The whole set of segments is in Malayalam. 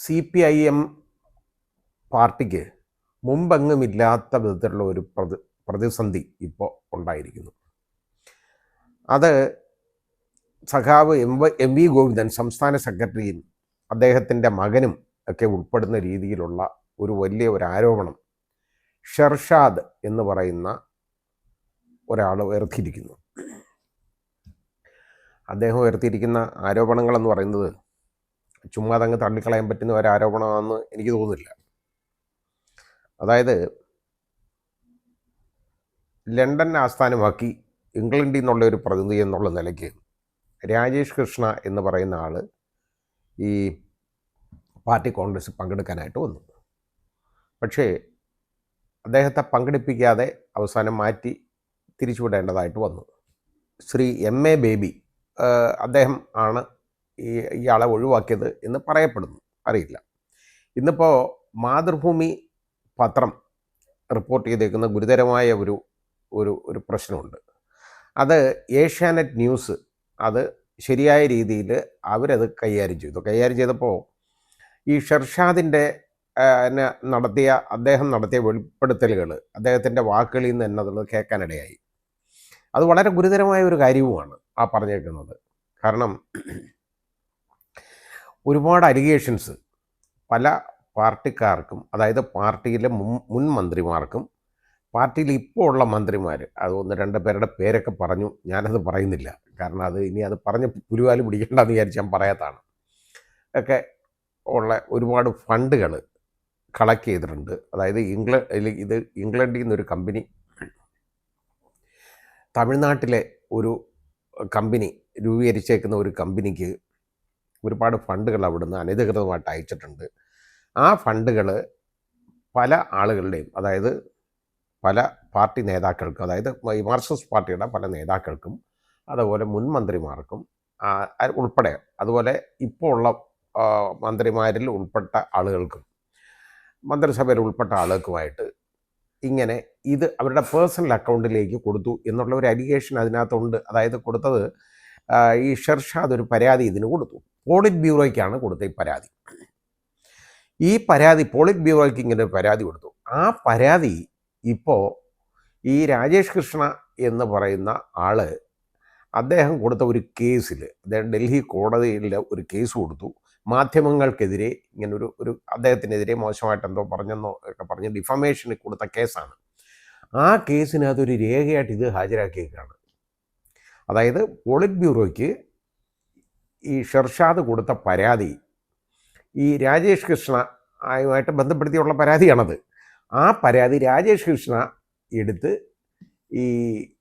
CPIM പാർട്ടിക്ക് മുമ്പെങ്ങുമില്ലാത്ത വിധത്തിലുള്ള ഒരു പ്രതിസന്ധി ഇപ്പോൾ ഉണ്ടായിരിക്കുന്നു. അത് സഖാവ് എം വി ഗോവിന്ദൻ സംസ്ഥാന സെക്രട്ടറിയും അദ്ദേഹത്തിൻ്റെ മകനും ഒക്കെ ഉൾപ്പെടുന്ന രീതിയിലുള്ള ഒരു വലിയ ഒരു ആരോപണം ഷെർഷാദ് എന്ന് പറയുന്ന ഒരാൾ ഉയർത്തിയിരിക്കുന്നു. അദ്ദേഹം ഉയർത്തിയിരിക്കുന്ന ആരോപണങ്ങളെന്ന് പറയുന്നത് ചുമ്മാ അങ്ങ് തള്ളിക്കളയാൻ പറ്റുന്ന ഒരു ആരോപണമാണെന്ന് എനിക്ക് തോന്നുന്നില്ല. അതായത് ലണ്ടൻ ആസ്ഥാനമാക്കി ഇംഗ്ലണ്ടിൽ നിന്നുള്ള ഒരു പ്രതിനിധി എന്നുള്ള നിലയ്ക്ക് രാജേഷ് കൃഷ്ണ എന്ന് പറയുന്ന ആൾ ഈ പാർട്ടി കോൺഗ്രസ് പങ്കെടുക്കാനായിട്ട് വന്നു. പക്ഷേ അദ്ദേഹത്തെ പങ്കെടുപ്പിക്കാതെ അവസാനം മാറ്റി തിരിച്ചുവിടേണ്ടതായിട്ട് വന്നു. ശ്രീ MA ബേബി അദ്ദേഹം ആണ് ഇയാളെ ഒഴിവാക്കിയത് എന്ന് പറയപ്പെടുന്നു, അറിയില്ല. ഇന്നിപ്പോൾ മാതൃഭൂമി പത്രം റിപ്പോർട്ട് ചെയ്തേക്കുന്ന ഗുരുതരമായ ഒരു ഒരു ഒരു പ്രശ്നമുണ്ട്. അത് ഏഷ്യാനെറ്റ് ന്യൂസ് അത് ശരിയായ രീതിയിൽ അവരത് കൈകാര്യം ചെയ്തു. കൈകാര്യം ചെയ്തപ്പോൾ ഈ ഷെർഷാദിൻ്റെ അദ്ദേഹം നടത്തിയ വെളിപ്പെടുത്തലുകൾ അദ്ദേഹത്തിൻ്റെ വാക്കുകളിൽ നിന്ന് തന്നെ അത് കേൾക്കാനിടയായി. അത് വളരെ ഗുരുതരമായ ഒരു കാര്യവുമാണ് ആ പറഞ്ഞേക്കുന്നത്. കാരണം ഒരുപാട് അലിഗേഷൻസ് പല പാർട്ടിക്കാർക്കും, അതായത് പാർട്ടിയിലെ മുൻ മന്ത്രിമാർക്കും പാർട്ടിയിൽ ഇപ്പോൾ ഉള്ള മന്ത്രിമാർ, അത് 1-2 പേരുടെ പേരൊക്കെ പറഞ്ഞു, ഞാനത് പറയുന്നില്ല. കാരണം അത് ഇനി അത് പറഞ്ഞ് പുലിവാല് പിടിക്കേണ്ടെന്ന് വിചാരിച്ച് ഞാൻ പറയാത്താണ്. ഒക്കെ ഉള്ള ഒരുപാട് ഫണ്ടുകൾ കളക്ട് ചെയ്തിട്ടുണ്ട്. അതായത് ഇംഗ്ലണ്ടിൽ നിന്നൊരു കമ്പനി തമിഴ്നാട്ടിലെ ഒരു കമ്പനി രൂപീകരിച്ചേക്കുന്ന ഒരു കമ്പനിക്ക് ഒരുപാട് ഫണ്ടുകൾ അവിടുന്ന് അനധികൃതമായിട്ട് അയച്ചിട്ടുണ്ട്. ആ ഫണ്ടുകൾ പല ആളുകളുടെയും, അതായത് പല പാർട്ടി നേതാക്കൾക്കും, അതായത് മാർക്സിസ്റ്റ് പാർട്ടിയുടെ പല നേതാക്കൾക്കും, അതുപോലെ മുൻ മന്ത്രിമാർക്കും ഉൾപ്പെടെ, അതുപോലെ ഇപ്പോൾ ഉള്ള മന്ത്രിമാരിൽ ഉൾപ്പെട്ട ആളുകൾക്കും മന്ത്രിസഭയിൽ ഉൾപ്പെട്ട ആളുകൾക്കുമായിട്ട് ഇങ്ങനെ ഇത് അവരുടെ പേഴ്സണൽ അക്കൗണ്ടിലേക്ക് കൊടുത്തു എന്നുള്ള ഒരു അലിഗേഷൻ അതിനകത്തുണ്ട്. അതായത് കൊടുത്തത് ഈ ഷെർഷാദ് ഒരു പരാതി ഇതിന് കൊടുത്തു. പോളിറ്റ് ബ്യൂറോയ്ക്കാണ് കൊടുത്ത ഈ പരാതി പോളിറ്റ് ബ്യൂറോയ്ക്ക് ഇങ്ങനെ ഒരു പരാതി കൊടുത്തു. ആ പരാതി ഇപ്പോൾ ഈ രാജേഷ് കൃഷ്ണ എന്ന് പറയുന്ന ആൾ അദ്ദേഹം കൊടുത്ത ഒരു കേസിൽ, അദ്ദേഹം ഡൽഹി കോടതിയിൽ ഒരു കേസ് കൊടുത്തു. മാധ്യമങ്ങൾക്കെതിരെ ഇങ്ങനെ ഒരു അദ്ദേഹത്തിനെതിരെ മോശമായിട്ട് എന്തോ പറഞ്ഞെന്നോ ഒക്കെ പറഞ്ഞ് ഡിഫമേഷന് കൊടുത്ത കേസാണ്. ആ കേസിനകത്തൊരു രേഖയായിട്ട് ഇത് ഹാജരാക്കിയേക്കാണ്. അതായത് പോളിറ്റ് ബ്യൂറോയ്ക്ക് ഈ ഷെർഷാദ് കൊടുത്ത പരാതി ഈ രാജേഷ് കൃഷ്ണ ആയുമായിട്ട് ബന്ധപ്പെടുത്തിയുള്ള പരാതിയാണത്. ആ പരാതി രാജേഷ് കൃഷ്ണ എടുത്ത് ഈ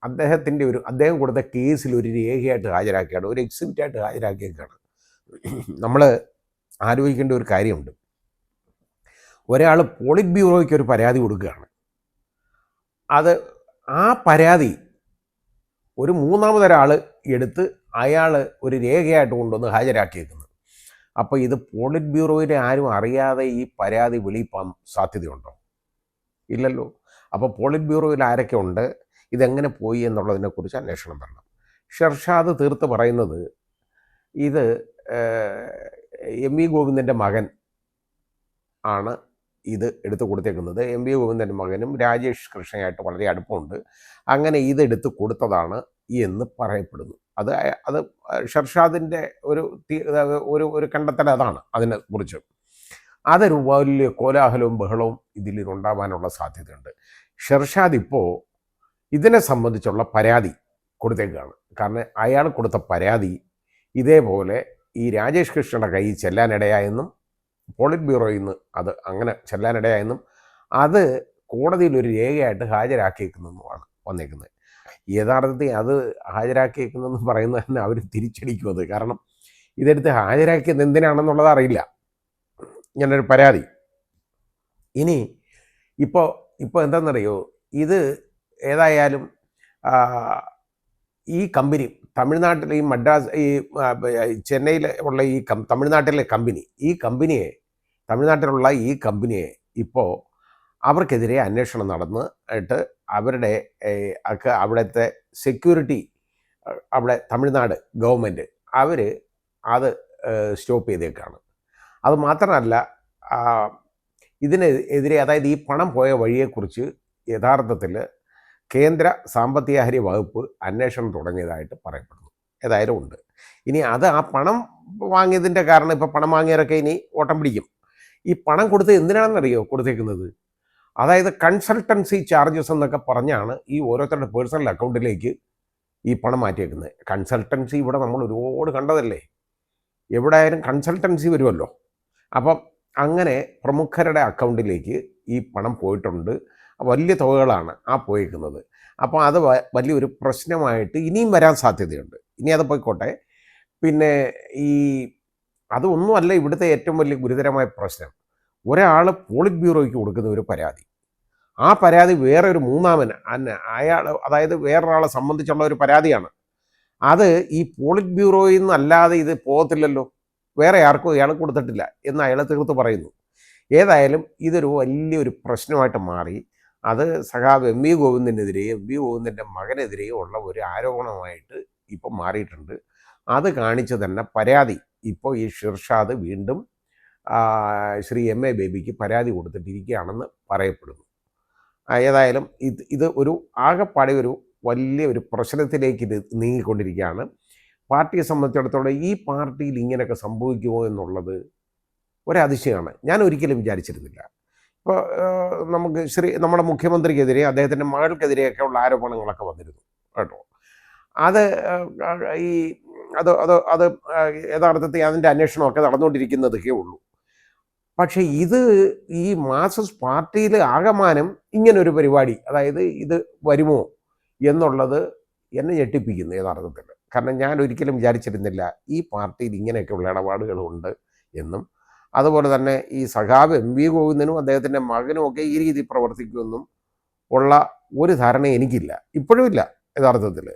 അദ്ദേഹം കൊടുത്ത കേസിൽ ഒരു രേഖയായിട്ട് ഹാജരാക്കിയാണ്, ഒരു എക്സിബിറ്റായിട്ട് ഹാജരാക്കിയേക്കാണ്. നമ്മൾ ആലോചിക്കേണ്ട ഒരു കാര്യമുണ്ട്. ഒരാൾ പോളിറ്റ് ബ്യൂറോയ്ക്ക് ഒരു പരാതി കൊടുക്കുകയാണ്. ആ പരാതി ഒരു മൂന്നാമതൊരാൾ എടുത്ത് അയാൾ ഒരു രേഖയായിട്ട് കൊണ്ടുവന്ന് ഹാജരാക്കിയേക്കുന്നത്. അപ്പോൾ ഇത് പോളിറ്റ് ബ്യൂറോയിലെ ആരും അറിയാതെ ഈ പരാതി വെളിയിപ്പാൻ സാധ്യതയുണ്ടോ? ഇല്ലല്ലോ. അപ്പോൾ പോളിറ്റ് ബ്യൂറോയിൽ ആരൊക്കെ ഉണ്ട്, ഇതെങ്ങനെ പോയി എന്നുള്ളതിനെക്കുറിച്ച് അന്വേഷണം വരണം. ഷെർഷാദ് തീർത്ത് പറയുന്നത് ഇത് MV ഗോവിന്ദൻ്റെ മകൻ ആണ് ഇത് എടുത്തു കൊടുത്തേക്കുന്നത്. MV ഗോവിന്ദൻ്റെ മകനും രാജേഷ് കൃഷ്ണയായിട്ട് വളരെ അടുപ്പമുണ്ട്. അങ്ങനെ ഇതെടുത്ത് കൊടുത്തതാണ് എന്ന് പറയപ്പെടുന്നു. അത് ഷെർഷാദിൻ്റെ ഒരു കണ്ടെത്തൽ അതാണ്. അതിനെ കുറിച്ച് അതൊരു വലിയ കോലാഹലവും ബഹളവും ഇതിലുണ്ടാവാനുള്ള സാധ്യതയുണ്ട്. ഷെർഷാദ് ഇപ്പോൾ ഇതിനെ സംബന്ധിച്ചുള്ള പരാതി കൊടുത്തേക്കാണ്. കാരണം അയാൾ കൊടുത്ത പരാതി ഇതേപോലെ ഈ രാജേഷ് കൃഷ്ണയുടെ കയ്യിൽ ചെല്ലാനിടയായെന്നും പോളിറ്റ് ബ്യൂറോയിൽ നിന്ന് അത് അങ്ങനെ ചെല്ലാനിടയായെന്നും അത് കോടതിയിലൊരു രേഖയായിട്ട് ഹാജരാക്കിയേക്കുന്നെന്നുമാണ് വന്നേക്കുന്നത്. യഥാർത്ഥത്തിൽ അത് ഹാജരാക്കിയേക്കുന്നെന്ന് പറയുന്നത് തന്നെ അവർ തിരിച്ചടിക്കും. കാരണം ഇതെടുത്ത് ഹാജരാക്കിയത് എന്തിനാണെന്നുള്ളത് അറിയില്ല, ഇങ്ങനൊരു പരാതി. ഇനി ഇപ്പോൾ എന്താണെന്നറിയോ, ഇത് ഏതായാലും ഈ കമ്പനി തമിഴ്നാട്ടിൽ ഈ മദ്രാസ് ചെന്നൈയിൽ ഉള്ള തമിഴ്നാട്ടിലെ തമിഴ്നാട്ടിലുള്ള ഈ കമ്പനിയെ ഇപ്പോൾ അവർക്കെതിരെ അന്വേഷണം നടന്നിട്ട് അവിടുത്തെ സെക്യൂരിറ്റി, അവിടെ തമിഴ്നാട് ഗവൺമെൻറ് അവർ അത് സ്റ്റോപ്പ് ചെയ്തേക്കാണ്. അത് മാത്രമല്ല, ഇതിനെതിരെ, അതായത് ഈ പണം പോയ വഴിയെക്കുറിച്ച് യഥാർത്ഥത്തിൽ കേന്ദ്ര സാമ്പത്തികാര്യ വകുപ്പ് അന്വേഷണം തുടങ്ങിയതായിട്ട് പറയപ്പെടുന്നു. ഏതായാലും ഉണ്ട്. ഇനി ആ പണം വാങ്ങിയതിൻ്റെ കാരണം, ഇപ്പോൾ പണം വാങ്ങിയവരൊക്കെ ഇനി ഓട്ടം പിടിക്കും. ഈ പണം കൊടുത്ത് എന്തിനാണെന്നറിയോ കൊടുത്തേക്കുന്നത്? അതായത് കൺസൾട്ടൻസി ചാർജസ് എന്നൊക്കെ പറഞ്ഞാണ് ഈ ഓരോരുത്തരുടെ പേഴ്സണൽ അക്കൗണ്ടിലേക്ക് ഈ പണം മാറ്റിയേക്കുന്നത്. കൺസൾട്ടൻസി ഇവിടെ നമ്മൾ ഒരുപാട് കണ്ടതല്ലേ, എവിടെ ആയാലും കൺസൾട്ടൻസി വരുമല്ലോ. അപ്പം അങ്ങനെ പ്രമുഖരുടെ അക്കൗണ്ടിലേക്ക് ഈ പണം പോയിട്ടുണ്ട്. വലിയ തുകകളാണ് പോയിരിക്കുന്നത്. അപ്പോൾ അത് വലിയൊരു പ്രശ്നമായിട്ട് ഇനിയും വരാൻ സാധ്യതയുണ്ട്. ഇനി അത് പോയിക്കോട്ടെ. പിന്നെ അതൊന്നുമല്ല ഇവിടുത്തെ ഏറ്റവും വലിയ ഗുരുതരമായ പ്രശ്നം. ഒരാൾ പോളിറ്റ് ബ്യൂറോയ്ക്ക് കൊടുക്കുന്ന ഒരു പരാതി, ആ പരാതി വേറെ ഒരു മൂന്നാമൻ അയാൾ, അതായത് വേറൊരാളെ സംബന്ധിച്ചുള്ള ഒരു പരാതിയാണ്. അത് ഈ പോളിറ്റ് ബ്യൂറോയിൽ നിന്നല്ലാതെ ഇത് പോകത്തില്ലല്ലോ, വേറെ ആർക്കും അയാൾ കൊടുത്തിട്ടില്ല എന്ന് അയാൾ തീർത്ത് പറയുന്നു. ഏതായാലും ഇതൊരു വലിയൊരു പ്രശ്നമായിട്ട് മാറി. അത് സഖാവ് എം വി ഗോവിന്ദനെതിരെയും എം വി ഗോവിന്ദൻ്റെ മകനെതിരെയും ഉള്ള ഒരു ആരോപണമായിട്ട് ഇപ്പം മാറിയിട്ടുണ്ട്. അത് കാണിച്ച് തന്നെ പരാതി ഇപ്പോൾ ഈ ഷിർഷാദ് വീണ്ടും ശ്രീ എം എ ബേബിക്ക് പരാതി കൊടുത്തിട്ടിരിക്കുകയാണെന്ന് പറയപ്പെടുന്നു. ഏതായാലും ഇത് ഒരു ആകെപ്പാടെ ഒരു വലിയ ഒരു പ്രശ്നത്തിലേക്ക് ഇത് നീങ്ങിക്കൊണ്ടിരിക്കുകയാണ്. പാർട്ടിയെ സംബന്ധിച്ചിടത്തോളം ഈ പാർട്ടിയിൽ ഇങ്ങനെയൊക്കെ സംഭവിക്കുമോ എന്നുള്ളത് ഒരതിശയമാണ്. ഞാൻ ഒരിക്കലും വിചാരിച്ചിരുന്നില്ല. ഇപ്പോൾ നമുക്ക് നമ്മുടെ മുഖ്യമന്ത്രിക്കെതിരെ, അദ്ദേഹത്തിൻ്റെ മകൾക്കെതിരെയൊക്കെ ഉള്ള ആരോപണങ്ങളൊക്കെ വന്നിരുന്നു കേട്ടോ. അത് യഥാർത്ഥത്തിൽ അതിൻ്റെ അന്വേഷണമൊക്കെ നടന്നുകൊണ്ടിരിക്കുന്നതൊക്കെ ഉള്ളൂ. പക്ഷേ ഈ മാർക്സിസ്റ്റ് പാർട്ടിയിൽ ആകമാനം ഇങ്ങനൊരു പരിപാടി, അതായത് ഇത് വരുമോ എന്നുള്ളത് എന്നെ ഞെട്ടിപ്പിക്കുന്നു യഥാർത്ഥത്തിൽ. കാരണം ഞാൻ ഒരിക്കലും വിചാരിച്ചിരുന്നില്ല ഈ പാർട്ടിയിൽ ഇങ്ങനെയൊക്കെയുള്ള ഇടപാടുകളുണ്ട് എന്നും. അതുപോലെ തന്നെ ഈ സഖാവ് എം വി ഗോവിന്ദനും അദ്ദേഹത്തിൻ്റെ മകനും ഒക്കെ ഈ രീതി പ്രവർത്തിക്കുമെന്നും ഉള്ള ഒരു ധാരണ എനിക്കില്ല, ഇപ്പോഴും ഇല്ല യഥാർത്ഥത്തിൽ.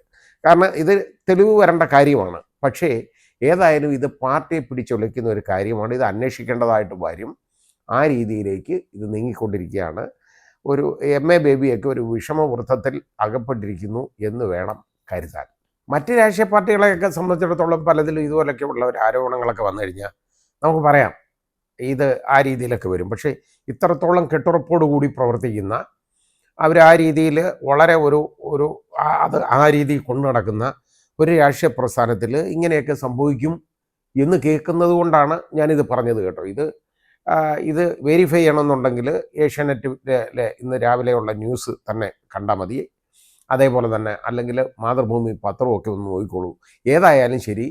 കാരണം ഇത് തെളിവ് വരേണ്ട കാര്യമാണ്. പക്ഷേ ഏതായാലും ഇത് പാർട്ടിയെ പിടിച്ചൊളിക്കുന്ന ഒരു കാര്യമാണ്. ഇത് അന്വേഷിക്കേണ്ടതായിട്ട് വരും. ആ രീതിയിലേക്ക് ഇത് നീങ്ങിക്കൊണ്ടിരിക്കുകയാണ്. ഒരു എം എ ബേബിയൊക്കെ ഒരു വിഷമവൃത്തത്തിൽ അകപ്പെട്ടിരിക്കുന്നു എന്ന് വേണം കരുതാൻ. മറ്റ് രാഷ്ട്രീയ പാർട്ടികളെയൊക്കെ സംബന്ധിച്ചിടത്തോളം പലതിലും ഇതുപോലൊക്കെയുള്ള ഒരു ആരോപണങ്ങളൊക്കെ വന്നു കഴിഞ്ഞാൽ നമുക്ക് പറയാം ഇത് ആ രീതിയിലൊക്കെ വരും. പക്ഷേ ഇത്രത്തോളം കെട്ടുറപ്പോടുകൂടി പ്രവർത്തിക്കുന്ന, അവർ ആ രീതിയിൽ വളരെ ആ രീതിയിൽ കൊണ്ടു നടക്കുന്ന ഒരു രാഷ്ട്രീയ പ്രസ്ഥാനത്തിൽ ഇങ്ങനെയൊക്കെ സംഭവിക്കും എന്ന് കേൾക്കുന്നത് കൊണ്ടാണ് ഞാനിത് പറഞ്ഞത് കേട്ടോ. ഇത് വെരിഫൈ ചെയ്യണമെന്നുണ്ടെങ്കിൽ ഏഷ്യാനെറ്റിലെ ഇന്ന് രാവിലെയുള്ള ന്യൂസ് തന്നെ കണ്ടാൽ മതി. അതേപോലെ തന്നെ അല്ലെങ്കിൽ മാതൃഭൂമി പത്രമൊക്കെ ഒന്ന് നോക്കിക്കോളൂ. ഏതായാലും ശരി,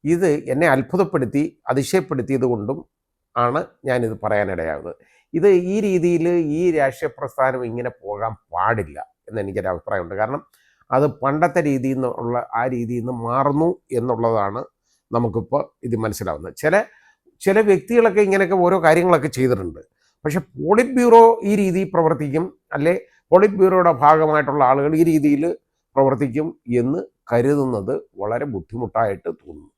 ഇത് എന്നെ അത്ഭുതപ്പെടുത്തി അതിശയപ്പെടുത്തിയത് കൊണ്ടും ആണ് ഞാനിത് പറയാനിടയാകുന്നത്. ഈ രീതിയിൽ ഈ രാഷ്ട്രീയ പ്രസ്ഥാനം ഇങ്ങനെ പോകാൻ പാടില്ല എന്നെനിക്കൊരു അഭിപ്രായമുണ്ട്. കാരണം അത് പണ്ടത്തെ രീതിയിൽ നിന്നുള്ള ആ രീതിയിൽ നിന്ന് മാറുന്നു എന്നുള്ളതാണ് നമുക്കിപ്പോൾ ഇത് മനസ്സിലാവുന്നത്. ചില വ്യക്തികളൊക്കെ ഇങ്ങനെയൊക്കെ ഓരോ കാര്യങ്ങളൊക്കെ ചെയ്തിട്ടുണ്ട്. പക്ഷെ പോളിറ്റ് ബ്യൂറോ ഈ രീതിയിൽ പ്രവർത്തിക്കും, അല്ലെ പോളിറ്റ് ബ്യൂറോയുടെ ഭാഗമായിട്ടുള്ള ആളുകൾ ഈ രീതിയിൽ പ്രവർത്തിക്കും എന്ന് കരുതുന്നത് വളരെ ബുദ്ധിമുട്ടായിട്ട് തോന്നുന്നു.